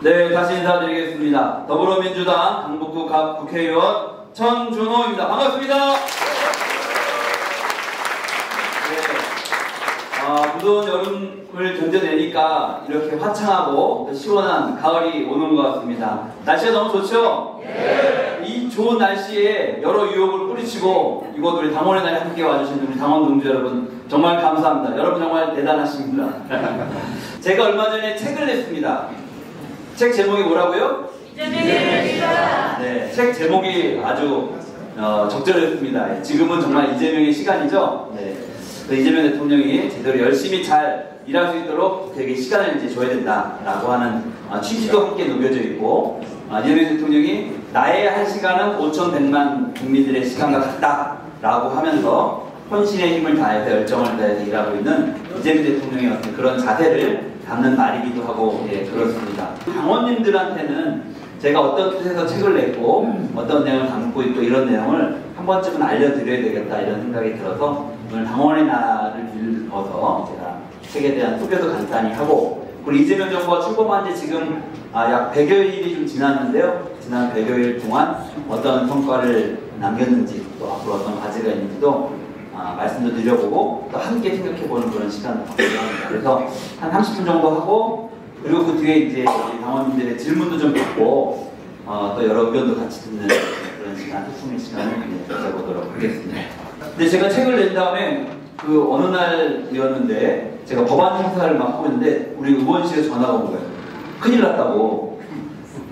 네, 다시 인사드리겠습니다. 더불어민주당 강북구 갑 국회의원 천준호입니다. 반갑습니다. 네, 무더운 여름을 견뎌내니까 이렇게 화창하고 시원한 가을이 오는 것 같습니다. 날씨가 너무 좋죠? 네. 이 좋은 날씨에 여러 유혹을 뿌리치고 이곳 우리 당원의 날에 함께 와주신 우리 당원 동지 여러분 정말 감사합니다. 여러분 정말 대단하십니다. 제가 얼마 전에 책을 냈습니다. 책 제목이 뭐라고요? 이재명의 시간. 네, 책 제목이 아주 적절했습니다. 지금은 정말 이재명의 시간이죠. 네, 이재명 대통령이 제대로 열심히 잘 일할 수 있도록 되게 시간을 이제 줘야 된다라고 하는 취지도 함께 녹여져 있고, 이재명 대통령이 나의 한 시간은 5,100만 국민들의 시간과 같다라고 하면서 헌신의 힘을 다해서 열정을 다해서 일하고 있는 이재명 대통령의 어떤 그런 자세를 담는 말이기도 하고, 예, 그렇습니다. 당원님들한테는 제가 어떤 뜻에서 책을 냈고 어떤 내용을 담고 있고 이런 내용을 한 번쯤은 알려드려야 되겠다 이런 생각이 들어서 오늘 당원의 날을 빌어서 제가 책에 대한 소개도 간단히 하고, 그리고 이재명 정부가 출범한 지 지금 약 100여일이 좀 지났는데요. 지난 100여일 동안 어떤 성과를 남겼는지 또 앞으로 어떤 과제가 있는지도 말씀도 드려보고 또 함께 생각해보는 그런 시간을 갖고자 합니다. 그래서 한 30분 정도 하고, 그리고 그 뒤에 이제 당원님들의 질문도 좀 받고 또 여러 의견도 같이 듣는 그런 시간, 소통의 시간을 가져보도록 하겠습니다. 근데 제가 책을 낸 다음에 그 어느 날이었는데 제가 법안 행사를 막 하고 있는데 우리 의원실에 전화가 온 거예요. 큰일 났다고.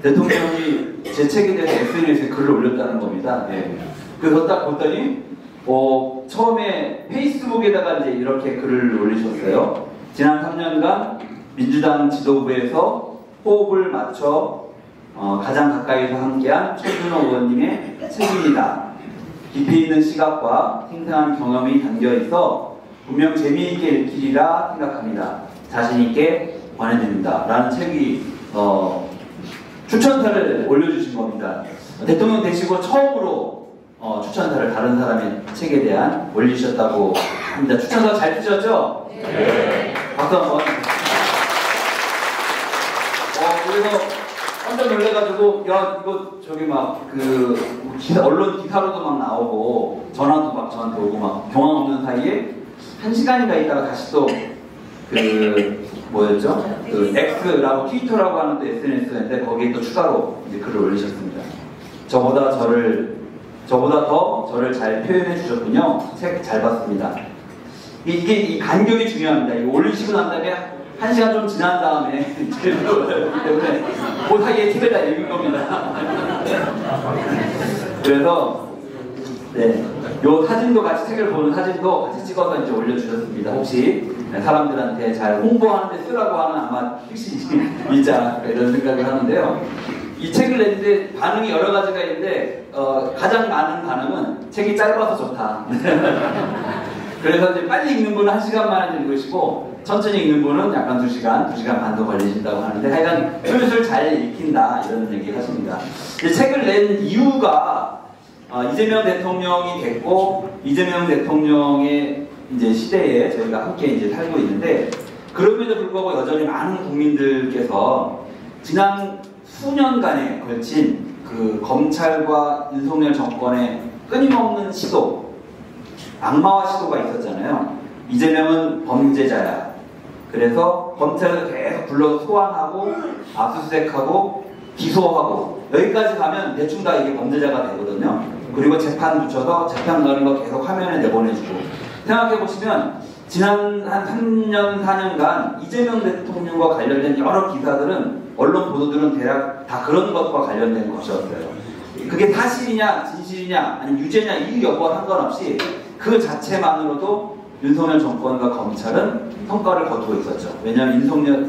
대통령이 제 책에 대해서 SNS에 글을 올렸다는 겁니다. 네. 그래서 딱 봤더니 처음에 페이스북에다가 이제 이렇게 글을 올리셨어요. 지난 3년간 민주당 지도부에서 호흡을 맞춰 가장 가까이서 함께한 천준호 의원님의 책입니다. 깊이 있는 시각과 생생한 경험이 담겨있어 분명 재미있게 읽히리라 생각합니다. 자신있게 권해드립니다. 라는 책이 추천사를 올려주신 겁니다. 대통령 되시고 처음으로 추천사를 다른 사람의 책에 대한 올리셨다고 합니다. 추천사 잘 쓰셨죠? 네. 박수 한번. 그래서 깜짝 놀래가지고 야 이거 저기 막 언론 기사로도 막 나오고 전화도 막 저한테 오고 막 경황 없는 사이에 1시간인가 있다가 다시 또 뭐였죠? X라고 트위터라고 하는 또 SNS인데 거기에 또 추가로 이제 글을 올리셨습니다. 저보다 더 저를 잘 표현해 주셨군요. 책 잘 봤습니다. 이게 이 간격이 중요합니다. 이거 올리시고 난 다음에 1시간 좀 지난 다음에 때문에 그 사이에 책을 다 읽은 겁니다. 그래서 네, 요 사진도 같이 책을 보는 사진도 같이 찍어서 이제 올려주셨습니다. 혹시 사람들한테 잘 홍보하는데 쓰라고 하는 아마 필시이자 이런 생각을 하는데요. 이 책을 냈는데 반응이 여러 가지가 있는데 가장 많은 반응은 책이 짧아서 좋다. 그래서 이제 빨리 읽는 분은 1시간 만에 읽으시고 천천히 읽는 분은 약간 2시간 반도 걸리신다고 하는데 하여간 슬슬 잘 읽힌다 이런 얘기 하십니다. 책을 낸 이유가 이재명 대통령이 됐고 이재명 대통령의 이제 시대에 저희가 함께 이제 살고 있는데, 그럼에도 불구하고 여전히 많은 국민들께서 지난 수년간에 걸친 그 검찰과 윤석열 정권의 끊임없는 시도, 악마화 시도가 있었잖아요. 이재명은 범죄자야. 그래서 검찰에서 계속 불러 소환하고 압수수색하고 기소하고 여기까지 가면 대충 다 이게 범죄자가 되거든요. 그리고 재판 붙여서 재판 넣는 거 계속 화면에 내보내주고. 생각해보시면 지난 한 3년 4년간 이재명 대통령과 관련된 여러 기사들은 언론 보도들은 대략 다 그런 것과 관련된 것이었어요. 그게 사실이냐 진실이냐 아니면 유죄냐 이 여부와 상관없이 그 자체만으로도 윤석열 정권과 검찰은 성과를 거두고 있었죠. 왜냐하면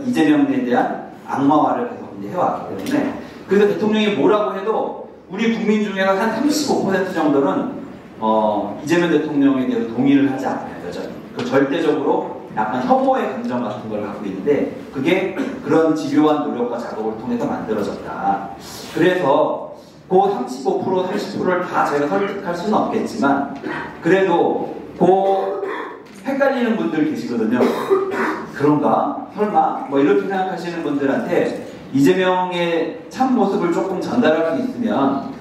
이재명에 대한 악마화를 계속 이제 해왔기 때문에. 그래서 대통령이 뭐라고 해도 우리 국민 중에 한 35% 정도는 이재명 대통령에 대해서 동의를 하지 않아요. 여전히. 그 절대적으로 약간 혐오의 감정 같은 걸 갖고 있는데 그게 그런 집요한 노력과 작업을 통해서 만들어졌다. 그래서 그 35%, 30%를 다 저희가 설득할 수는 없겠지만 그래도 헷갈리는 분들 계시거든요. 그런가? 설마? 뭐 이렇게 생각하시는 분들한테 이재명의 참 모습을 조금 전달할 수 있으면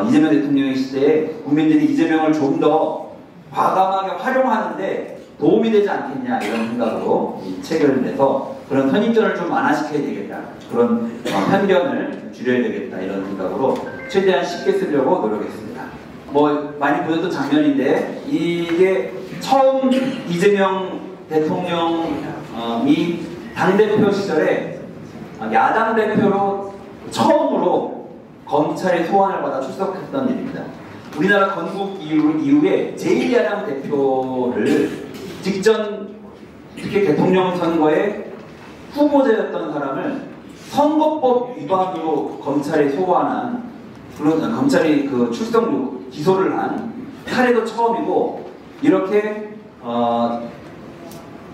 이재명 대통령의 시대에 국민들이 이재명을 좀 더 과감하게 활용하는데 도움이 되지 않겠냐 이런 생각으로 이 책을 내서 그런 선입견을 좀 완화시켜야 되겠다. 그런 편견을 줄여야 되겠다 이런 생각으로 최대한 쉽게 쓰려고 노력했습니다. 뭐 많이 보셨던 장면인데 이게 처음 이재명 대통령이 당대표 시절에 야당 대표로 처음으로 검찰의 소환을 받아 출석했던 일입니다. 우리나라 건국 이후에 제1야당 대표를 직전 특히 대통령 선거에 후보자였던 사람을 선거법 위반으로 검찰에 소환한 그런 검찰이 그 출석 기소를 한 사례도 처음이고 이렇게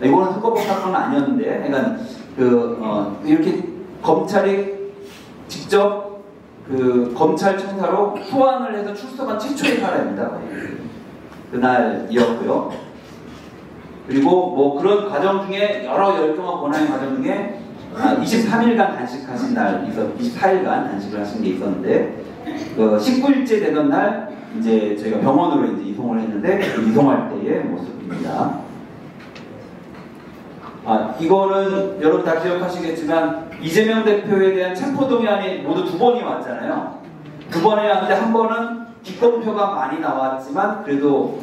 이거는 선거법 사건은 아니었는데 그러니까 이렇게 검찰이 직접 그 검찰청사로 소환을 해서 출석한 최초의 사례입니다. 그날이었고요. 그리고 뭐 그런 과정 중에 여러 열정한 권한의 과정 중에 23일간 단식하신 날 24일간 단식을 하신 게 있었는데 19일째 되던 날 이제 저희가 병원으로 이제 이송을 했는데 그 이송할 때의 모습입니다. 이거는 여러분 다 기억하시겠지만 이재명 대표에 대한 체포동의안이 모두 2번이 왔잖아요. 2번에 왔는데 한 번은 기권표가 많이 나왔지만 그래도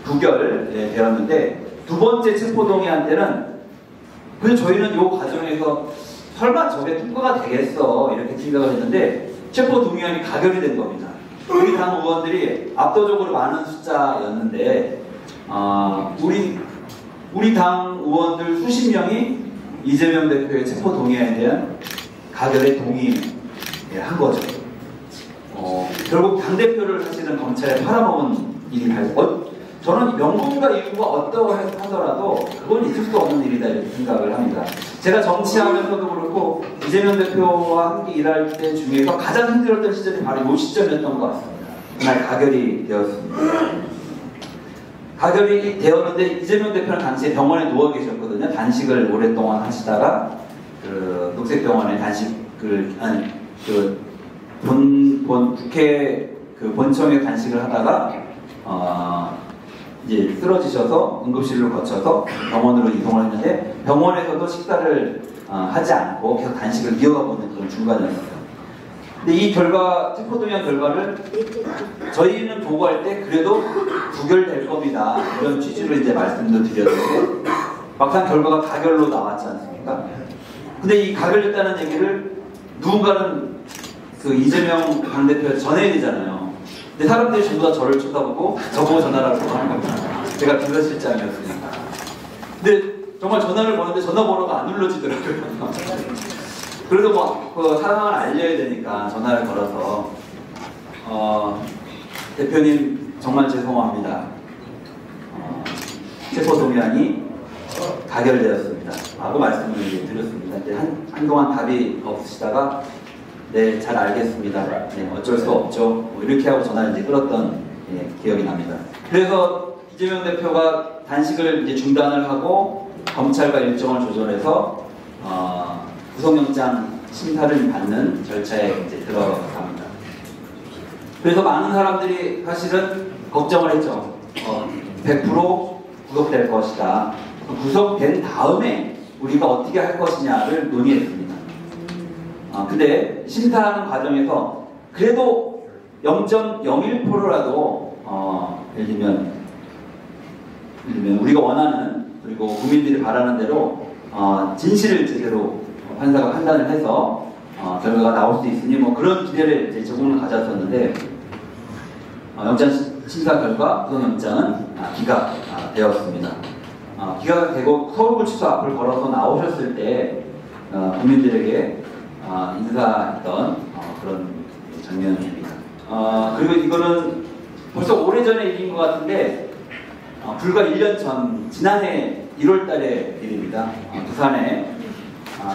부결되었는데 두 번째 체포동의안 때는 그래서 저희는 이 과정에서 설마 저게 통과가 되겠어 이렇게 생각을 했는데 체포동의안이 가결이 된 겁니다. 우리 당 의원들이 압도적으로 많은 숫자였는데 우리 당 의원들 수십 명이 이재명 대표의 체포동의안에 대한 가결에 동의한 거죠. 결국 당대표를 사실은 검찰에 팔아먹은 일이 저는 명분과 이유가 어떠하더라도 그건 있을 수 없는 일이다 이렇게 생각을 합니다. 제가 정치하면서도 그렇고 이재명 대표와 함께 일할 때 중에서 가장 힘들었던 시절이 바로 이 시점이었던 것 같습니다. 그날 가결이 되었습니다. 가결이 되었는데 이재명 대표는 당시에 병원에 누워 계셨거든요. 단식을 오랫동안 하시다가 그 녹색병원에 단식을 국회 그 본청에 단식을 하다가 이제 쓰러지셔서 응급실로 거쳐서 병원으로 이송을 했는데 병원에서도 식사를 하지 않고 계속 단식을 이어가고 있는 그런 중간이었어요. 근데 이 체포동의안 결과를 저희는 보고할 때 그래도 부결될 겁니다. 이런 취지로 이제 말씀도 드렸는데 막상 결과가 가결로 나왔지 않습니까? 근데 이 가결됐다는 얘기를 누군가는 그 이재명 당대표에 전해야 되잖아요. 근데 사람들이 전부 다 저를 쳐다보고 저보고 전화를 하는 겁니다. 제가 비서실장이었으니까. 근데 정말 전화를 거는데 전화번호가 안 눌러지더라고요. 그래도 뭐 그 상황을 알려야 되니까 전화를 걸어서 대표님 정말 죄송합니다. 체포동의안이 가결되었습니다. 라고 말씀을 드렸습니다. 근데 한동안 답이 없으시다가 네, 잘 알겠습니다. 네, 어쩔 수 없죠. 뭐 이렇게 하고 전화를 이제 끌었던 기억이 납니다. 그래서 이재명 대표가 단식을 이제 중단을 하고 검찰과 일정을 조절해서 구속영장 심사를 받는 절차에 이제 들어갑니다. 그래서 많은 사람들이 사실은 걱정을 했죠. 100% 구속될 것이다. 구속된 다음에 우리가 어떻게 할 것이냐를 논의했습니다. 근데 심사하는 과정에서 그래도 0.01%라도 예를 들면 우리가 원하는 그리고 국민들이 바라는 대로 진실을 제대로 판사가 판단을 해서 결과가 나올 수 있으니 뭐 그런 기대를 이제 조금은 가졌었는데 영장 심사 결과 구속영장은 기각되었습니다. 기각되고 서울구치소 앞을 걸어서 나오셨을 때 국민들에게 인사했던 그런 장면입니다. 그리고 이거는 벌써 오래전의 일인 것 같은데 불과 1년 전 지난해 1월 달의 일입니다. 부산에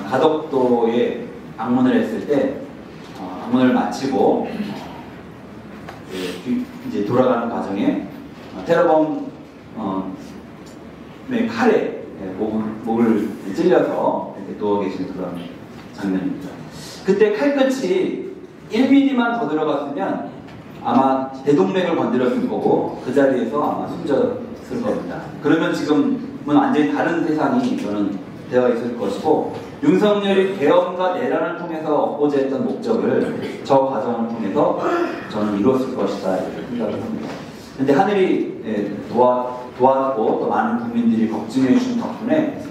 가덕도에 방문을 했을 때 방문을 마치고 이제 돌아가는 과정에 테러범의 칼에 목을 찔려서 이렇게 누워 계신 그런 장면입니다. 그때 칼끝이 1mm만 더 들어갔으면 아마 대동맥을 건드렸을 거고 그 자리에서 아마 숨졌을 겁니다. 그러면 지금은 완전히 다른 세상이 저는 되어 있을 것이고 윤석열이 개헌과 내란을 통해서 얻고자 했던 목적을 저 과정을 통해서 저는 이뤘을 것이다 이렇게 생각을 합니다. 근데 하늘이 도와주고 또 많은 국민들이 걱정해 주신 덕분에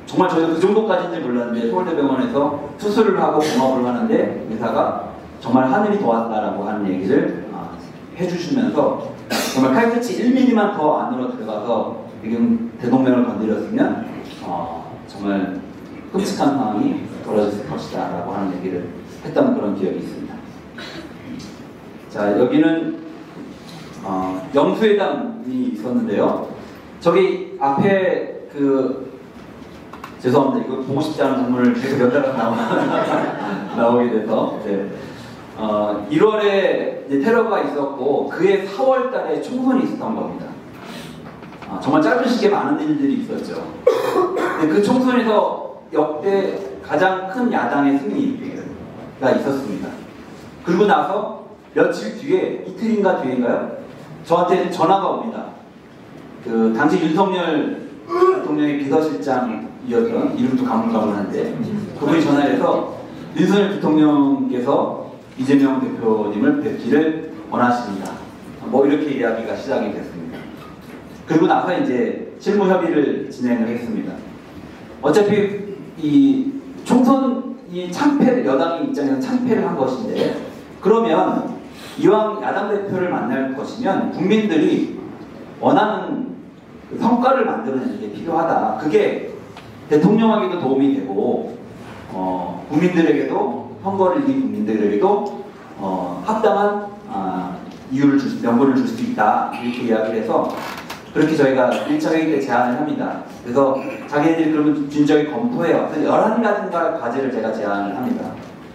정말 저희가 그 정도까지인지 몰랐는데 서울대병원에서 수술을 하고 봉합을 하는데 의사가 정말 하늘이 도왔다라고 하는 얘기를 해주시면서 정말 칼끝이 1mm만 더 안으로 들어가서 지금 대동맥을 건드렸으면 정말 끔찍한 상황이 벌어졌을 것이다 라고 하는 얘기를 했던 그런 기억이 있습니다. 자, 여기는 영수회담이 있었는데요. 저기 앞에 죄송합니다. 이거 보고 싶지 않은 장면을 계속 연달아 나오게 돼서 네. 1월에 이제 테러가 있었고 그해 4월 달에 총선이 있었던 겁니다. 정말 짧은 시기에 많은 일들이 있었죠. 그 총선에서 역대 가장 큰 야당의 승리가 있었습니다. 그리고 나서 며칠 뒤에 이틀인가 뒤인가요? 저한테 전화가 옵니다. 당시 윤석열 대통령의 비서실장이었던 이름도 가물가물한데 그분이 전화해서 윤석열 대통령께서 이재명 대표님을 뵙기를 원하십니다. 뭐 이렇게 이야기가 시작이 됐습니다. 그리고 나서 이제 실무 협의를 진행을 했습니다. 어차피 이 총선이 여당의 입장에서 참패를 한 것인데 그러면 이왕 야당 대표를 만날 것이면 국민들이 원하는 성과를 만들어내는 게 필요하다. 그게 대통령에게도 도움이 되고 국민들에게도 선거를 이긴 국민들에게도 합당한 명분을 줄 수 있다. 이렇게 이야기를 해서 그렇게 저희가 1차 회의 때 제안을 합니다. 그래서 자기네들이 그러면 진지하게 검토해요. 그래서 11가지 과제를 제가 제안을 합니다.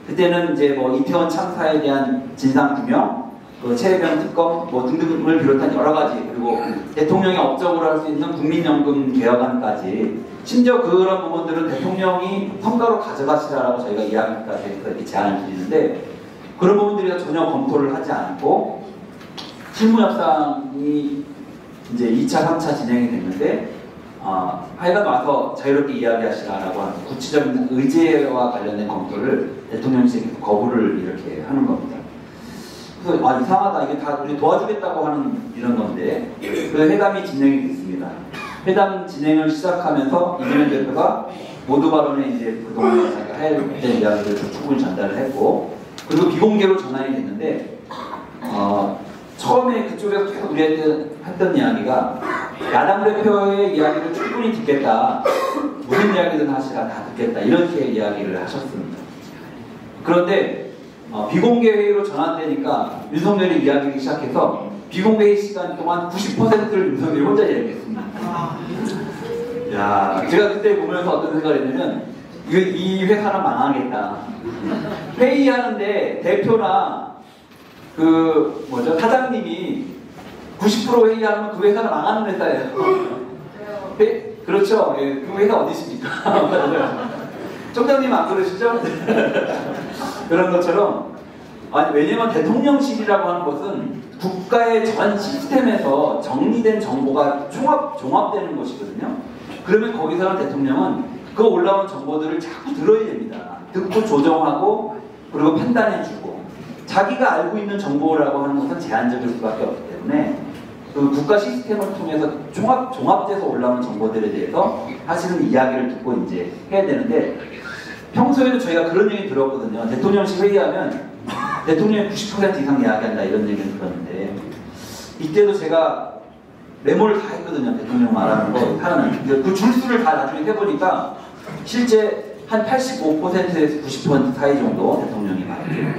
그때는 이제 뭐 이태원 참사에 대한 진상규명, 최혜병 특검 등등을 비롯한 여러 가지, 그리고 대통령이 업적으로 할 수 있는 국민연금 개혁안까지, 심지어 그런 부분들은 대통령이 성과로 가져가시라라고 저희가 이야기까지 해서 이렇게 제안을 드리는데 그런 부분들이 전혀 검토를 하지 않고 실무협상이 이제 2차, 3차 진행이 됐는데 하여간 와서 자유롭게 이야기하시라라고 하는 구체적인 의제와 관련된 검토를 대통령실에서 거부를 이렇게 하는 겁니다. 그래서 이상하다, 이게 다 우리 도와주겠다고 하는 이런 건데 그 회담이 진행이 됐습니다. 회담 진행을 시작하면서 이재명 대표가 모두 발언에 이제 그동안 자기가 해야 될 이야기를 충분히 전달을 했고 그리고 비공개로 전환이 됐는데 처음에 그쪽에서 계속 우리한테 했던 이야기가 야당 대표의 이야기를 충분히 듣겠다. 무슨 이야기든 하시라 다 듣겠다. 이렇게 이야기를 하셨습니다. 그런데 비공개 회의로 전환되니까 윤석열이 이야기를 시작해서 비공개 회의 시간 동안 90%를 윤석열이 혼자 이야기했습니다. 야, 제가 그때 보면서 어떤 생각을 했냐면 이 회사는 망하겠다. 회의하는데 대표나 사장님이 90% 회의하면 그 회사는 망하는 회사예요. 그렇죠. 예, 그 회사 어디 있습니까? 총장님 안 그러시죠? 그런 것처럼 왜냐면 대통령실이라고 하는 것은 국가의 전 시스템에서 정리된 정보가 종합되는 것이거든요. 그러면 거기서는 대통령은 그 올라온 정보들을 자꾸 들어야 됩니다. 듣고 조정하고 그리고 판단해주고 자기가 알고 있는 정보라고 하는 것은 제한적일 수밖에 없기 때문에 그 국가 시스템을 통해서 종합돼서 올라오는 정보들에 대해서 사실은 이야기를 듣고 이제 해야 되는데 평소에도 저희가 그런 얘기 들었거든요. 대통령실 회의하면 대통령이 90% 이상 이야기한다 이런 얘기를 들었는데 이때도 제가 메모를 다 했거든요. 대통령 말하는 거 하는 그 줄수를 다 나중에 해보니까 실제 한 85%에서 90% 사이 정도 대통령이 말해요.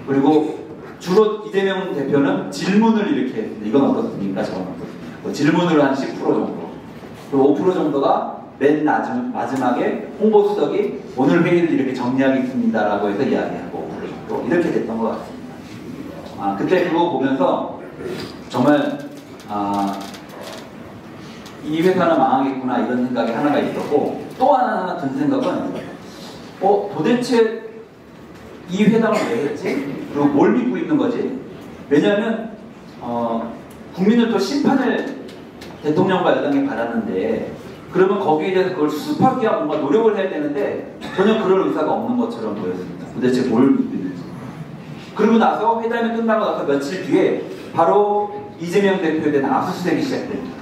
그리고 주로 이재명 대표는 질문을 이렇게 했는데 이건 어떻습니까? 저건 어떻습니까? 질문을 한 10% 정도 그리고 5% 정도가 맨 마지막에 홍보수석이 오늘 회의를 이렇게 정리하겠습니다 라고 해서 이야기하고 5% 정도 이렇게 됐던 것 같습니다. 그때 그거 보면서 정말 이 회사는 망하겠구나 이런 생각이 하나가 있었고 또 하나 든 생각은 도대체 이 회담을 왜 했지? 그리고 뭘 믿고 있는 거지? 왜냐하면 국민은 또 심판을 대통령과 여당에 받았는데 그러면 거기에 대해서 그걸 수습하기 위한 뭔가 노력을 해야 되는데 전혀 그럴 의사가 없는 것처럼 보였습니다. 도대체 뭘 믿고 있는지. 그리고 나서 회담이 끝나고 나서 며칠 뒤에 바로 이재명 대표에 대한 압수수색이 시작됩니다.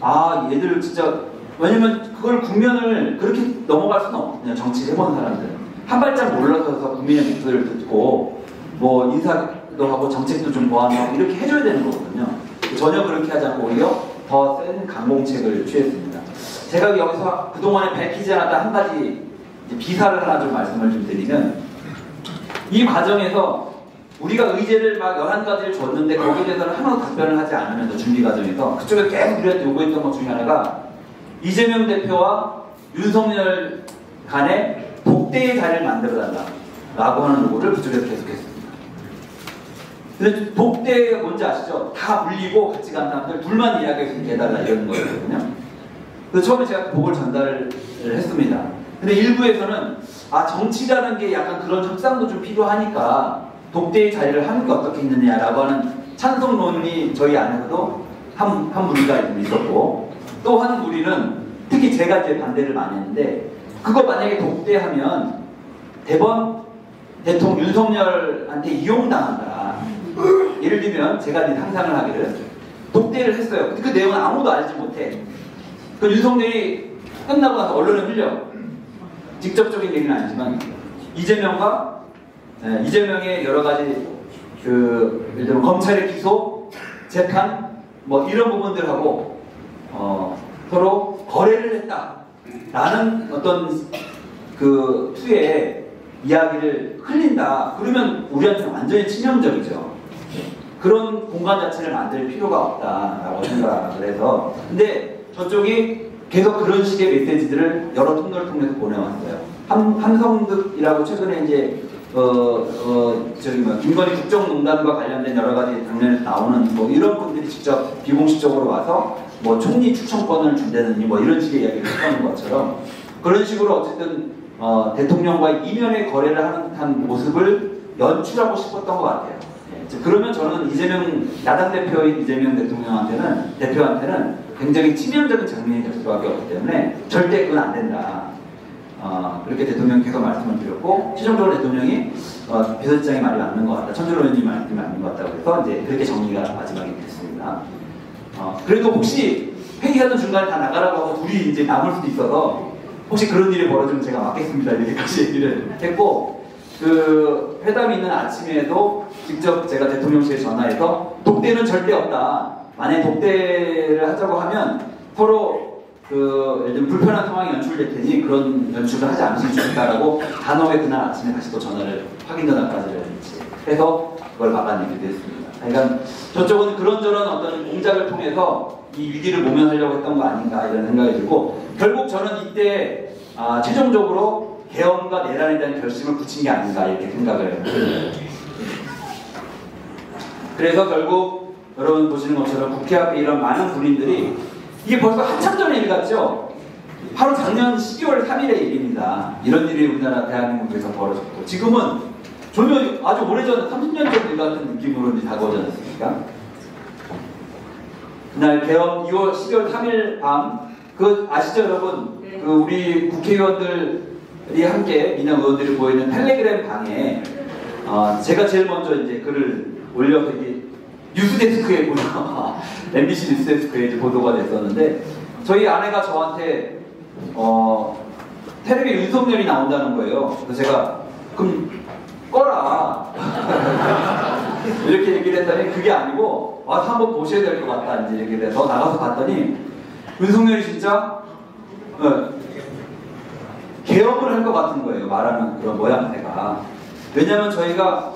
아, 얘들 진짜, 왜냐면 그걸 국면을 그렇게 넘어갈 수는 없거든요. 정치를 해본 사람들은. 한 발짝 물러서서 국민의 목소리를 듣고 뭐 인사도 하고 정책도 좀 보완하고 이렇게 해줘야 되는 거거든요. 전혀 그렇게 하지 않고 오히려 더 센 강공책을 취했습니다. 제가 여기서 그동안에 밝히지 않았던 한 가지 비사를 하나 좀 말씀을 좀 드리면, 이 과정에서 우리가 의제를 막 11가지를 줬는데 거기에 대해서는 하나도 답변을 하지 않으면서 준비 과정에서 그쪽에 계속 우리한테 요구했던 것 중에 하나가 이재명 대표와 윤석열 간에 독대의 자리를 만들어달라고 하는 요구를 그쪽에서 계속했습니다. 근데 독대가 뭔지 아시죠? 다 물리고 같이 간 사람들 둘만 이야기할 수 있게 해달라 이런 거였거든요. 그래서 처음에 제가 그걸 전달을 했습니다. 근데 일부에서는 정치라는 게 약간 그런 협상도 좀 필요하니까 독대의 자리를 하는 게 어떻겠느냐라고 하는 찬성론이 저희 안에서도 한 무리가 있었고, 또 한 무리는 특히 제가 이제 반대를 많이 했는데, 그거 만약에 독대하면 대통령 윤석열한테 이용당한다. 예를 들면 제가 이제 상상을 하기를 독대를 했어요. 근데 그 내용은 아무도 알지 못해. 그 윤석열이 끝나고 나서 언론에 흘려. 직접적인 얘기는 아니지만 이재명의 여러 가지 예를 들면 검찰의 기소, 재판 뭐 이런 부분들하고 서로 거래를 했다라는 어떤 그 투의 이야기를 흘린다. 그러면 우리한테는 완전히 치명적이죠. 그런 공간 자체를 만들 필요가 없다라고 생각을 해서, 근데 저쪽이 계속 그런 식의 메시지들을 여러 통로를 통해서 보내왔어요. 함성득이라고 최근에 이제 김건희 국정농단과 관련된 여러 가지 장면에서 나오는 뭐 이런 분들이 직접 비공식적으로 와서 뭐 총리 추천권을 준다느니 뭐 이런 식의 이야기를 했던 것처럼, 그런 식으로 어쨌든 대통령과의 이면의 거래를 하는 모습을 연출하고 싶었던 것 같아요. 그러면 저는 야당 대표인 이재명 대표한테는 굉장히 치명적인 장면이 될 수밖에 없기 때문에 절대 그건 안 된다. 그렇게 대통령이 계속 말씀을 드렸고, 최종적으로 대통령이 비서실장의 말이 맞는 것 같다, 천주로 의원님 말이 맞는 것 같다고 해서 이제 그렇게 정리가 마지막에 됐습니다. 그래도 혹시 회의하던 중간에 다 나가라고 하고 둘이 이제 남을 수도 있어서 혹시 그런 일이 벌어지면 제가 맡겠습니다 이렇게까지 얘기를 했고, 그 회담이 있는 아침에도 직접 제가 대통령실에 전화해서 독대는 절대 없다. 만약에 독대를 하자고 하면 서로 예를 들면 불편한 상황이 연출될 테니 그런 연출을 하지 않으시면 좋겠다라고 단호하게 그날 아침에 다시 또 전화를 확인 전화까지 해서 그걸 막아내기도 했습니다. 그러니까 저쪽은 그런저런 어떤 공작을 통해서 이 위기를 모면하려고 했던 거 아닌가 이런 생각이 들고, 결국 저는 이때 최종적으로 개헌과 내란에 대한 결심을 굳힌 게 아닌가 이렇게 생각을 합니다. 그래서 결국 여러분 보시는 것처럼 국회 앞에 이런 많은 군인들이, 이게 벌써 한참 전의 일 같죠? 바로 작년 12월 3일의 일입니다. 이런 일이 우리나라 대한민국에서 벌어졌고, 지금은 전혀 아주 오래전 30년 전 일 같은 느낌으로 다가오지 않았습니까? 그날 개헌 12월 3일 밤, 아시죠 여러분? 우리 국회의원들이 함께 민영 의원들이 보이는 텔레그램 방에 제가 제일 먼저 이제 글을 올려서 이게 뉴스데스크에 MBC 뉴스데스크에 이제 보도가 됐었는데, 저희 아내가 저한테 텔레비에 윤석열이 나온다는 거예요. 그래서 제가 그럼 꺼라 이렇게 얘기를 했더니 그게 아니고 와서 한번 보셔야 될 것 같다 이제 얘기를 해서 나가서 봤더니 윤석열이 진짜 개혁을 할 것 같은 거예요. 말하는 그런 모양새가. 왜냐하면 저희가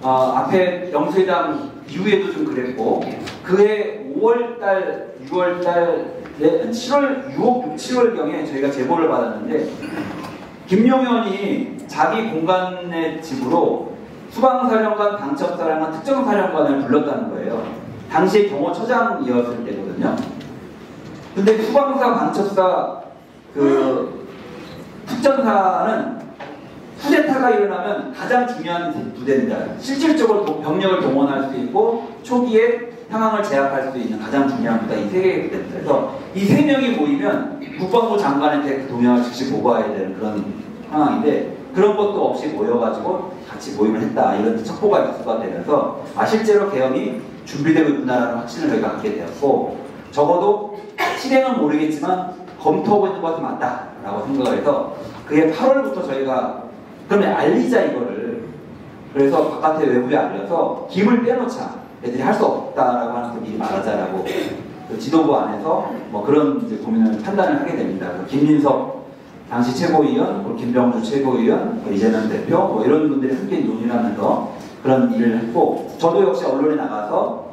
앞에 영수회담 이후에도 좀 그랬고, 그해 5월달, 6월달에 7월경에 저희가 제보를 받았는데, 김용현이 자기 공간의 집으로 수방사령관, 방첩사령관, 특정사령관을 불렀다는 거예요. 당시에 경호처장이었을 때거든요. 근데 수방사, 방첩사, 특전사는 쿠데타가 일어나면 가장 중요한 부대입니다. 실질적으로 병력을 동원할 수 있고 초기에 상황을 제압할 수 있는 가장 중요한 부대가 이 세 개의 부대입니다. 그래서 이 세 명이 모이면 국방부 장관한테 그 동향을 즉시 보고해야 되는 그런 상황인데 그런 것도 없이 모여가지고 같이 모임을 했다. 이런 첩보가 입수가 되면서 실제로 계엄이 준비되고 있구나라는 확신을 저희가 갖게 되었고 적어도 실행은 모르겠지만 검토하고 있는 것은 맞다라고 생각을 해서 그게 8월부터 저희가 그러면 알리자 이거를 그래서 바깥에 외부에 알려서 힘을 빼놓자 애들이 할 수 없다라고 하는 거 미리 말하자라고 그 지도부 안에서 뭐 그런 이제 고민을 판단을 하게 됩니다. 김민석 당시 최고위원, 김병주 최고위원, 이재명 대표 뭐 이런 분들이 함께 논의를 하면서 그런 일을 했고 저도 역시 언론에 나가서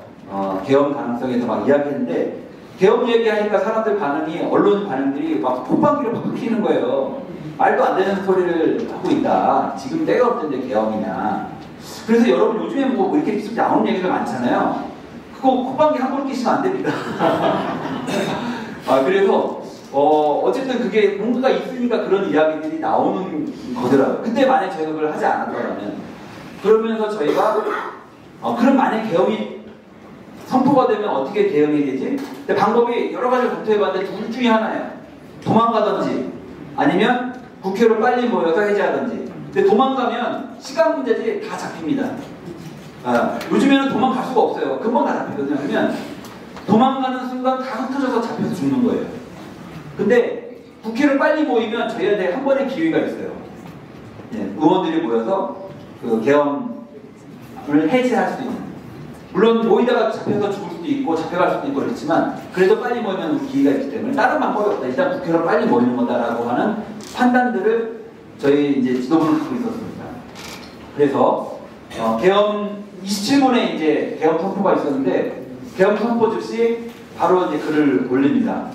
계엄 가능성에 대해서 막 이야기했는데 계엄 얘기하니까 사람들 반응이 언론 반응들이 막 콧방귀를 팍 피는 거예요. 말도 안 되는 소리를 하고 있다. 지금 때가 없던데 계엄이냐. 그래서 여러분 요즘에 뭐 이렇게 나오는 얘기가 많잖아요. 그거 콧방귀 함부로 끼시면 안 됩니다. 그래서 어쨌든 그게 뭔가가 있으니까 그런 이야기들이 나오는 거더라고요. 근데 만약 저희가 그걸 하지 않았더라면 그러면서 저희가 그럼 만약 계엄이 선포가 되면 어떻게 대응해야 되지? 근데 방법이 여러 가지를 검토해봤는데 둘 중에 하나예요. 도망가든지 아니면 국회로 빨리 모여서 해제하든지. 근데 도망가면 시간 문제지 다 잡힙니다. 요즘에는 도망갈 수가 없어요. 금방 다 잡히거든요. 그러면 도망가는 순간 다 흩어져서 잡혀서 죽는 거예요. 근데 국회를 빨리 모이면 저희한테 한 번의 기회가 있어요. 의원들이 모여서 그 계엄을 해제할 수 있는. 물론 모이다가 잡혀서 죽을 수도 있고 잡혀갈 수도 있고 그렇지만 그래도 빨리 모이면 기회가 있기 때문에 다른 방법이 없다. 일단 국회로 빨리 모이는 거다라고 하는 판단들을 저희 이제 지도부는 갖고 있었습니다. 그래서 계엄 27분에 이제 계엄 선포가 있었는데 계엄 선포 즉시 바로 이제 글을 올립니다.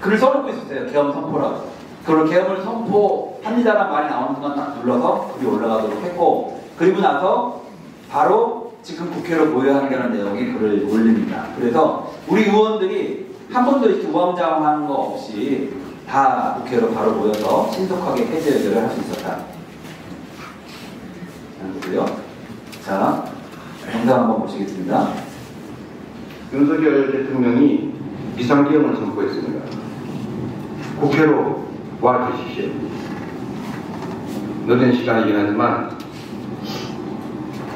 글을 써놓고 있었어요. 계엄 선포라고. 그리고 계엄을 선포합니다라는 말이 나오는 순간 딱 눌러서 글이 올라가도록 했고 그리고 나서 바로 지금 국회로 모여야 한다는 내용의 글을 올립니다. 그래서 우리 의원들이 한 번도 이렇게 우왕좌왕하는 거 없이 다 국회로 바로 모여서 신속하게 해제 의결을 할 수 있었다. 그리고요. 자, 영상 한번 보시겠습니다. 윤석열 대통령이 비상계엄을 선포했습니다. 국회로 와주십시오. 늦은 시간이긴 하지만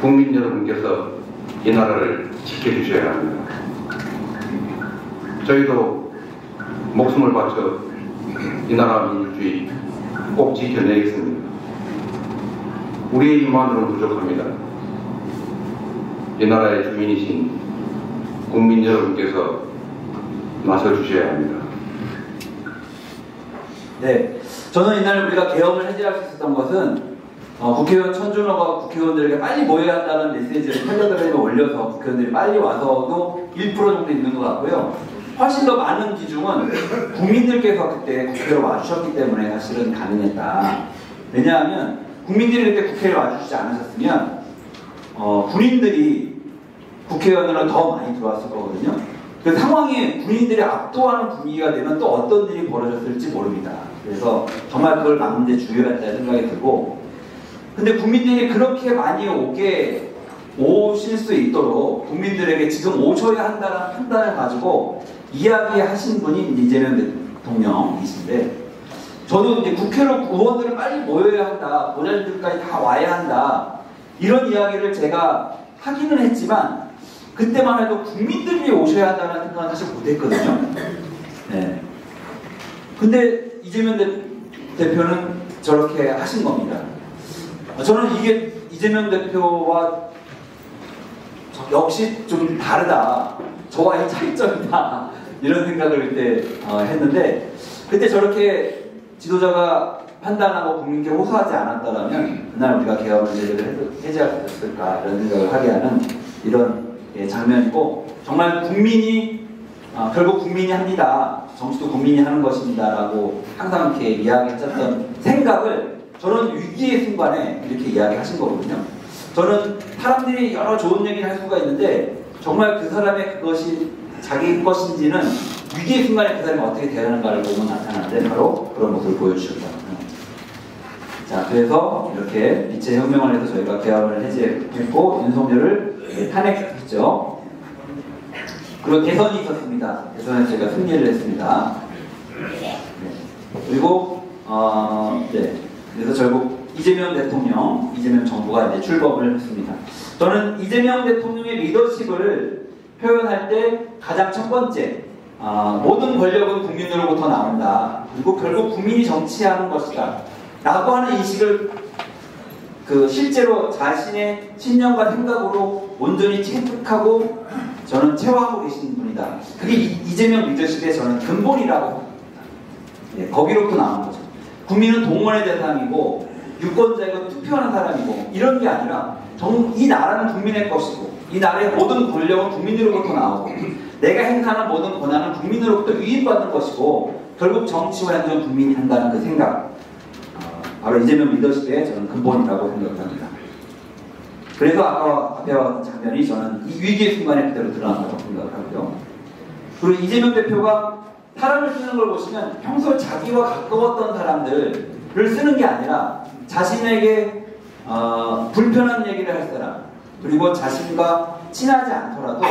국민 여러분께서 이 나라를 지켜주셔야 합니다. 저희도 목숨을 바쳐 이 나라 민주주의 꼭 지켜내겠습니다. 우리의 힘만으로는 부족합니다. 이 나라의 주민이신 국민 여러분께서 나서주셔야 합니다. 네, 저는 이날 우리가 계엄을 해제할 수 있었던 것은 국회의원 천준호가 국회의원들에게 빨리 모여야 한다는 메시지를 텔레그램에 올려서 국회의원들이 빨리 와서도 1% 정도 있는 것 같고요. 훨씬 더 많은 비중은 국민들께서 그때 국회로 와주셨기 때문에 사실은 가능했다. 왜냐하면 국민들이 그때 국회를 와주시지 않으셨으면 군인들이 국회의원으로 더 많이 들어왔을 거거든요. 그 상황이 군인들이 압도하는 분위기가 되면 또 어떤 일이 벌어졌을지 모릅니다. 그래서 정말 그걸 막는 데 주요했다는 생각이 들고 근데 국민들이 그렇게 많이 오실 수 있도록 국민들에게 지금 오셔야 한다는 판단을 가지고 이야기하신 분이 이재명 대통령이신데 저도 이제 국회로 의원들을 빨리 모여야 한다, 보좌진들까지 다 와야 한다 이런 이야기를 제가 하기는 했지만 그때만 해도 국민들이 오셔야 한다는 생각은 사실 못했거든요. 네. 근데 이재명 대표는 저렇게 하신 겁니다. 저는 이게 이재명 대표와 역시 좀 다르다. 저와의 차이점이다. 이런 생각을 그때 했는데 그때 저렇게 지도자가 판단하고 국민께 호소하지 않았다면 그날 우리가 계엄을 해제할 수 있을까 이런 생각을 하게 하는 이런 장면이고 정말 국민이 결국 국민이 합니다. 정치도 국민이 하는 것입니다. 라고 항상 이렇게 이야기하셨던 생각을 저는 위기의 순간에 이렇게 이야기하신 거거든요. 저는 사람들이 여러 좋은 얘기를 할 수가 있는데 정말 그 사람의 그것이 자기 것인지는 위기의 순간에 그 사람이 어떻게 대하는가를 보면 나타나는데 바로 그런 모습을 보여주셨다. 자, 그래서 이렇게 빛의 혁명을 해서 저희가 계엄을 해제했고 윤석열을 탄핵했죠. 그리고 대선이 있었습니다. 대선에서 제가 승리를 했습니다. 네. 그리고 그래서 결국 이재명 대통령, 이재명 정부가 이제 출범을 했습니다. 저는 이재명 대통령의 리더십을 표현할 때 가장 첫 번째, 모든 권력은 국민으로부터 나온다. 그리고 결국 국민이 정치하는 것이다. 라고 하는 인식을 실제로 자신의 신념과 생각으로 온전히 체득하고 저는 체화하고 계신 분이다. 그게 이재명 리더십의 저는 근본이라고 생각합니다. 예, 거기로부터 나온 거죠. 국민은 동원의 대상이고 유권자이고 투표하는 사람이고 이런 게 아니라 이 나라는 국민의 것이고 이 나라의 모든 권력은 국민으로부터 나오고 내가 행사하는 모든 권한은 국민으로부터 위임받은 것이고 결국 정치와 행정은 국민이 한다는 그 생각, 바로 이재명 리더십의 저는 근본이라고 생각합니다. 그래서 아까 앞에 왔던 장면이 저는 이 위기의 순간에 그대로 드러난다고 생각하고요. 그리고 이재명 대표가 사람을 쓰는 걸 보시면 평소 자기와 가까웠던 사람들을 쓰는 게 아니라 자신에게 불편한 얘기를 할 사람, 그리고 자신과 친하지 않더라도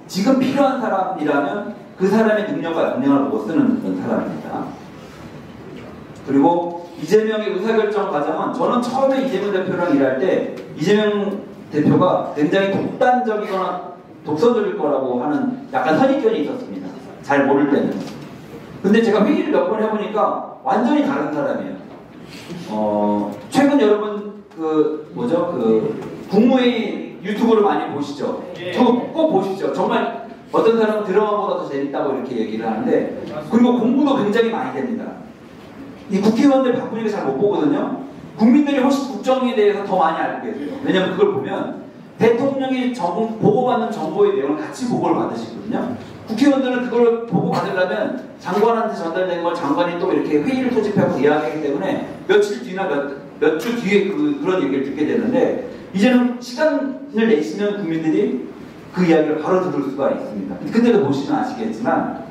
지금 필요한 사람이라면 그 사람의 능력과 역량을 보고 쓰는 그런 사람입니다. 그리고 이재명의 의사결정 과정은 저는 처음에 이재명 대표랑 일할 때 이재명 대표가 굉장히 독단적이거나 독선적일 거라고 하는 약간 선입견이 있었습니다. 잘 모를 때는. 근데 제가 회의를 몇 번 해보니까 완전히 다른 사람이에요. 최근 여러분 국무회의 유튜브를 많이 보시죠? 저거 꼭 보시죠. 정말 어떤 사람은 드라마보다 더 재밌다고 이렇게 얘기를 하는데, 그리고 공부도 굉장히 많이 됩니다. 이 국회의원들 바쁘니까 잘 못 보거든요. 국민들이 훨씬 국정에 대해서 더 많이 알고 계세요. 왜냐면 그걸 보면 대통령이 보고받는 정보의 내용을 같이 보고를 받으시거든요. 국회의원들은 그걸 보고받으려면 장관한테 전달된 걸 장관이 또 이렇게 회의를 소집하고 이야기하기 때문에 며칠 뒤나 몇 주 뒤에 그런 얘기를 듣게 되는데, 이제는 시간을 내시면 국민들이 그 이야기를 바로 들을 수가 있습니다. 근데도 보시면 아시겠지만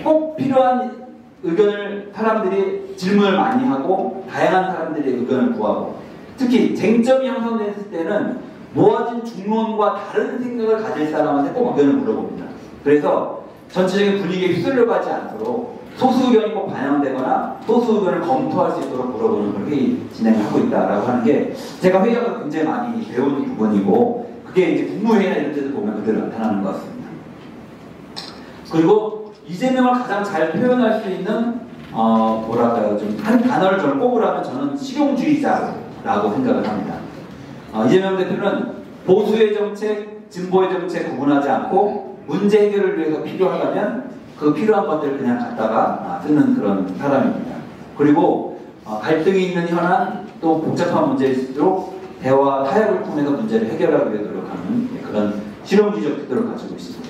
꼭 필요한 의견을 사람들이 질문을 많이 하고 다양한 사람들의 의견을 구하고, 특히 쟁점이 형성됐을 때는 모아진 중론과 다른 생각을 가질 사람한테 꼭 의견을 물어봅니다. 그래서 전체적인 분위기에 휩쓸려 가지 않도록 소수 의견이 꼭 반영되거나 소수 의견을 검토할 수 있도록 물어보는 걸 회의 진행을 하고 있다라고 하는 게 제가 회의하면서 굉장히 많이 배운 부분이고, 그게 이제 국무회의나 이런 데도 보면 그대로 나타나는 것 같습니다. 그리고 이재명을 가장 잘 표현할 수 있는 좀 한 단어를 저는 꼽으라면 저는 실용주의자라고 생각을 합니다. 이재명 대표는 보수의 정책, 진보의 정책 구분하지 않고 문제 해결을 위해서 필요하다면 그 필요한 것들을 그냥 갖다가 쓰는 그런 사람입니다. 그리고 갈등이 있는 현안, 또 복잡한 문제일수록 대화, 타협을 통해서 문제를 해결하기 위해 노력하는 그런 실용주의적 태도를 가지고 있습니다.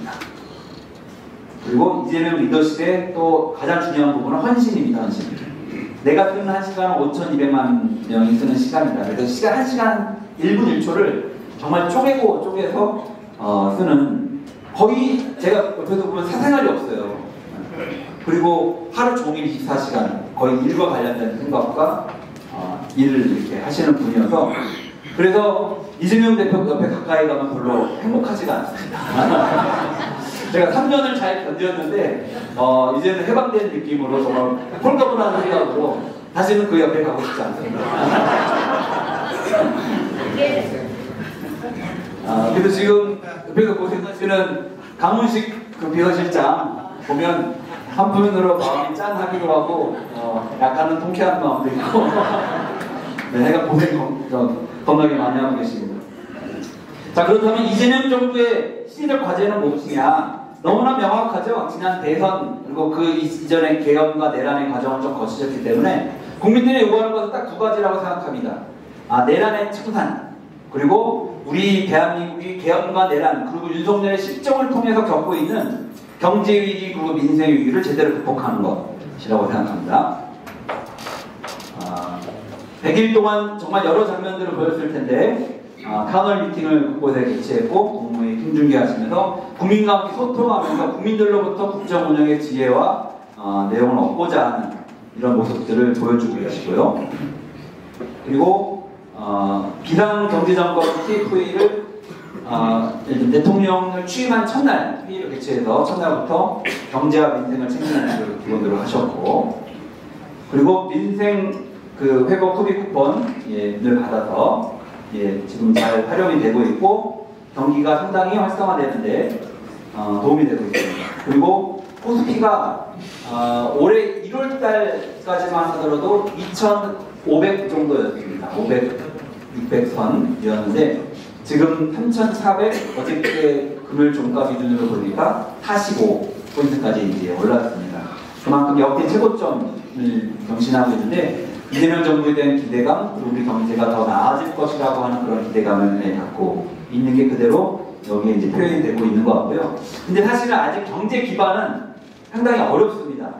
그리고 이재명 리더십의 또 가장 중요한 부분은 헌신입니다. 헌신. 내가 쓰는 1시간은 5,200만 명이 쓰는 시간이다. 그래서 1시간 1분 1초를 정말 쪼개서 쓰는, 거의 제가 옆에서 보면 사생활이 없어요. 그리고 하루 종일 24시간 거의 일과 관련된 생각과 일을 이렇게 하시는 분이어서, 그래서 이재명 대표 옆에 가까이 가면 별로 행복하지가 않습니다. 제가 3년을 잘 견뎠는데 이제는 해방된 느낌으로 정말 홀가분한 생각으로 다시는 그 옆에 가고 싶지 않습니다. 그래서 지금 옆에서 보시는 강훈식 그 비서실장 보면 한편으로 마음이 짠하기도 하고 약간은 통쾌한 마음도 있고 네, 내가 고생 겁나게 많이 하고 계십니다. 자, 그렇다면 이재명 정부의 시대적 과제는 무엇이냐? 너무나 명확하죠. 지난 대선 그리고 그 이전의 개헌과 내란의 과정을 좀 거치셨기 때문에 국민들이 요구하는 것은 딱 두 가지라고 생각합니다. 내란의 청산, 그리고 우리 대한민국이 개헌과 내란, 그리고 윤석열의 실정을 통해서 겪고 있는 경제 위기 그리고 민생 위기를 제대로 극복하는 것이라고 생각합니다. 100일 동안 정말 여러 장면들을 보였을 텐데 타운홀 미팅을 곳곳에 개최했고 국무회의 생중계하시면서 국민과 함께 소통하면서 국민들로부터 국정 운영의 지혜와 내용을 얻고자 하는 이런 모습들을 보여주고 계시고요. 그리고 비상 경제점검 TFA를 대통령을 취임한 첫날 회의를 개최해서 첫날부터 경제와 민생을 챙기는 것을 기본으로 하셨고, 그리고 민생 그 회복 소비 쿠폰을 받아서 지금 잘 활용이 되고 있고 경기가 상당히 활성화되는데 도움이 되고 있습니다. 그리고 코스피가 올해 1월달까지만 하더라도 2,500 정도였습니다. 600선이었는데 지금 3,400, 어저께 금요일 종가 기준으로 보니까 45포인트까지 이제 올랐습니다. 그만큼 역대 최고점을 경신하고 있는데 이재명 정부에 대한 기대감, 그리고 우리 경제가 더 나아질 것이라고 하는 그런 기대감을 갖고 있는 게 그대로 여기에 이제 표현이 되고 있는 것 같고요. 근데 사실은 아직 경제 기반은 상당히 어렵습니다.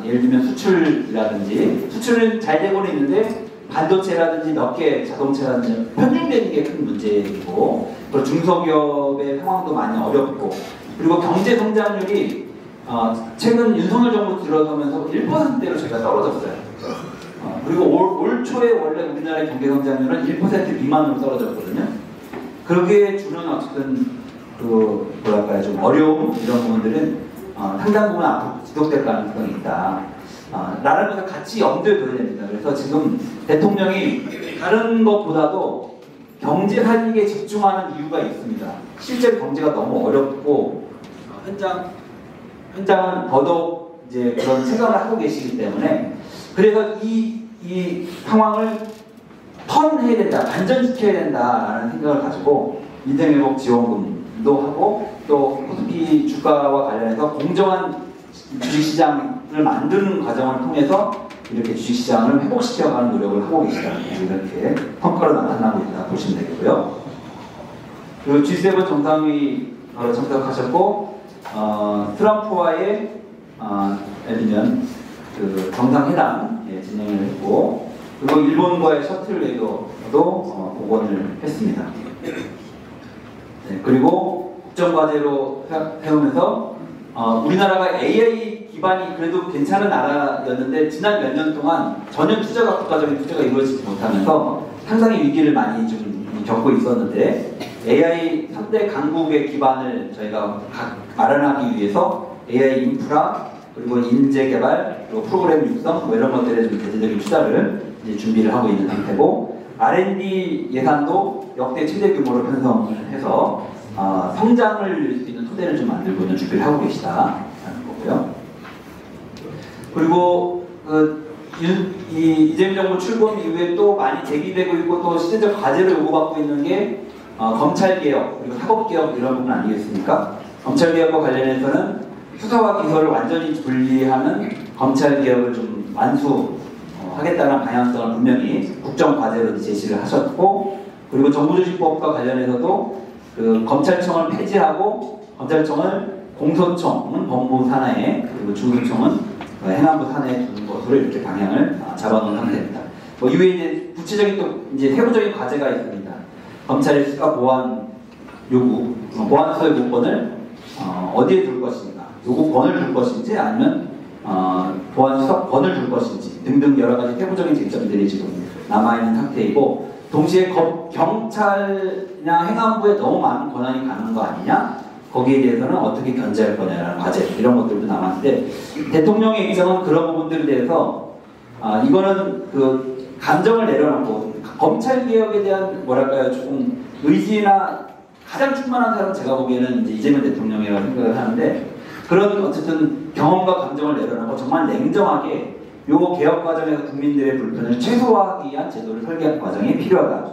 예를 들면 수출이라든지, 수출은 잘 되고는 있는데 반도체라든지 몇 개 자동차라든지 편중되는 게 큰 문제이고, 그리고 중소기업의 상황도 많이 어렵고, 그리고 경제 성장률이 최근 윤석열 정부 들어서면서 1%대로 저희가 떨어졌어요. 그리고 올 초에 원래 우리나라의 경제 성장률은 1% 미만으로 떨어졌거든요. 그러기에 주는 어쨌든 그 뭐랄까요, 좀 어려움, 이런 부분들은 상당 부분 앞으로 지속될 가능성이 있다. 라는 것을 같이 염두에 둬야 됩니다. 그래서 지금 대통령이 다른 것보다도 경제 살리기에 집중하는 이유가 있습니다. 실제 경제가 너무 어렵고 현장은 더더욱 이제 그런 생각을 하고 계시기 때문에, 그래서 이 상황을 턴해야 된다, 반전시켜야 된다라는 생각을 가지고 민생회복 지원금도 하고, 또 코스피 주가와 관련해서 공정한 주식시장을 만드는 과정을 통해서 이렇게 주식시장을 회복시켜가는 노력을 하고 계시다, 이렇게 평가로 나타나고 있다 보시면 되겠고요. 그리고 G7 정상회의 참석하셨고, 트럼프와의 예를 들면 그 정상회담 진행을 했고, 그리고 일본과의 셔틀 외교도 복원을 했습니다. 그리고 국정과제로 세우면서 우리나라가 AI 기반이 그래도 괜찮은 나라였는데 지난 몇 년 동안 전혀 국가적인 투자가 이루어지지 못하면서 상당히 위기를 많이 좀 겪고 있었는데, AI 3대 강국의 기반을 저희가 마련하기 위해서 AI 인프라, 그리고 인재 개발, 그리고 프로그램 육성, 뭐 이런 것들에 좀 대대적인 투자를 이제 준비를 하고 있는 상태고, R&D 예산도 역대 최대 규모로 편성을 해서 성장을 이룰 수 있는 토대를 좀 만들고 있는 준비를 하고 계시다라는 거고요. 그리고 이재명 정부 출범 이후에 또 많이 제기되고 있고 또 시대적 과제로 요구받고 있는 게 검찰개혁, 그리고 사법개혁, 이런 부분 아니겠습니까? 검찰개혁과 관련해서는 수사와 기소를 완전히 분리하는 검찰개혁을 좀 완수하겠다는 방향성을 분명히 국정과제로 제시를 하셨고, 그리고 정부조직법과 관련해서도 그 검찰청을 폐지하고 검찰청을 공소청은 법무부 산하에, 그리고 중수청은 행안부 산하에 두는 것으로 이렇게 방향을 잡아놓은 상태입니다. 뭐 이후에 이제 구체적인 또 이제 세부적인 과제가 있습니다. 검찰의 수사 보안 요구, 보안수사의 요구권을 어디에 둘 것인가, 요구권을 둘 것인지 아니면 보안수사권을 둘 것인지 등등 여러 가지 세부적인 쟁점들이 지금 남아있는 상태이고, 동시에 경찰이나 행안부에 너무 많은 권한이 가는 거 아니냐, 거기에 대해서는 어떻게 견제할 거냐라는 과제, 이런 것들도 남았는데, 대통령의 입장은 그런 부분들에 대해서 이거는 그 감정을 내려놓고 검찰개혁에 대한 뭐랄까요, 조금 의지나 가장 충만한 사람은 제가 보기에는 이제 이재명 대통령이라고 생각을 하는데, 그런 어쨌든 경험과 감정을 내려놓고 정말 냉정하게 요 개혁 과정에서 국민들의 불편을 최소화하기 위한 제도를 설계하는 과정이 필요하다,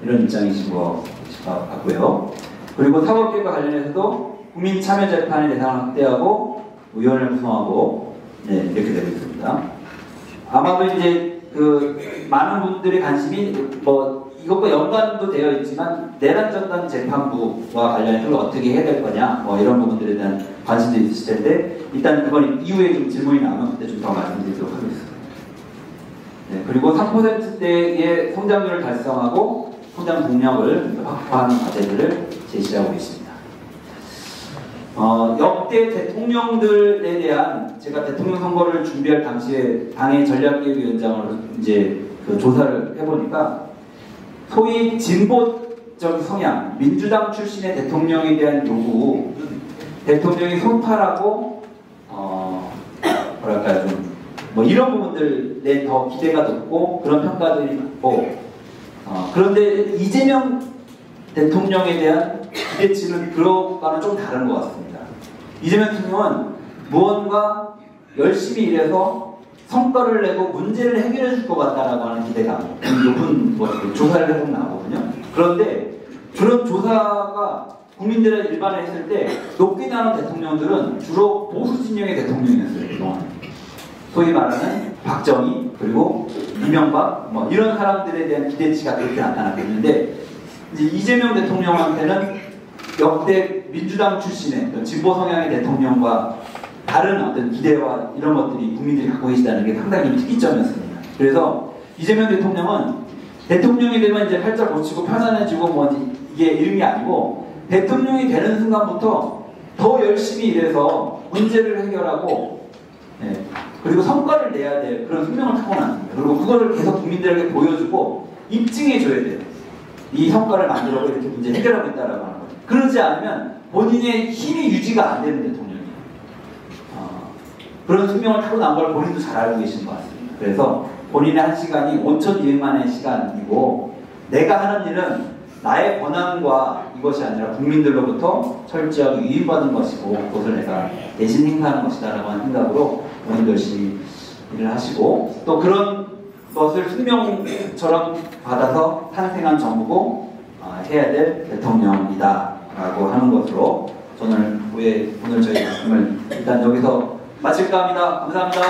이런 입장이신 것 같고요. 그리고 사법개혁과 관련해서도 국민 참여 재판의 대상을 확대하고 의원을 구성하고 이렇게 되고 있습니다. 아마도 이제 그 많은 분들의 관심이 뭐 이것과 연관도 되어 있지만 내란 전담 재판부와 관련해서 어떻게 해야 될 거냐, 뭐 이런 부분들에 대한 관심도 있으실 텐데, 일단 그건 이후에 좀 질문이 나오면 그때 좀 더 말씀드리도록 하겠습니다. 그리고 3%대의 성장률을 달성하고 성장 동력을 확보하는 과제들을 제시하고 있습니다. 역대 대통령들에 대한 제가 대통령 선거를 준비할 당시에 당의 전략기획위원장으로 이제 그 조사를 해보니까 소위 진보적 성향, 민주당 출신의 대통령에 대한 요구는 대통령이 손팔하고 뭐랄까요 좀 뭐 이런 부분들에 더 기대가 높고 그런 평가들이 많고 그런데 이재명 대통령에 대한 기대치는 그거와는 좀 다른 것 같습니다. 이재명 대통령은 무언가 열심히 일해서 성과를 내고 문제를 해결해 줄 것 같다라고 하는 기대감 높은 조사를 해보면 나오거든요. 그런데 그런 조사가 국민들의 일반에 했을 때 높게 나오는 대통령들은 주로 보수 진영의 대통령이었어요. 그동안. 소위 말하는 박정희 그리고 이명박 뭐 이런 사람들에 대한 기대치가 그렇게 나타났는데 이제 이재명 대통령한테는 역대 민주당 출신의 진보 성향의 대통령과 다른 어떤 기대와 이런 것들이 국민들이 갖고 계시다는 게 상당히 특이점이었습니다. 그래서 이재명 대통령은 대통령이 되면 이제 팔자 고치고 편안해지고 뭐 이게 이런 게 아니고 대통령이 되는 순간부터 더 열심히 일해서 문제를 해결하고 그리고 성과를 내야 될 그런 숙명을 타고났습니다. 그리고 그거를 계속 국민들에게 보여주고 입증해줘야 돼요. 이 성과를 만들어서 이렇게 문제 해결하고 있다라고 하는 거예요. 그러지 않으면 본인의 힘이 유지가 안 되는 대통령이에요. 그런 숙명을 타고난 걸 본인도 잘 알고 계신 것 같습니다. 그래서 본인의 한 시간이 5,200만의 시간이고 내가 하는 일은 나의 권한과 이것이 아니라 국민들로부터 철저하게 위임받은 것이고 그것을 내가 대신 행사하는 것이다라고 하는 생각으로 본인도 열심히 일을 하시고 또 그런 것을 숙명처럼 받아서 탄생한 정부고 해야 될 대통령이다 라고 하는 것으로 오늘 저희 말씀을 일단 여기서 마칠까 합니다. 감사합니다.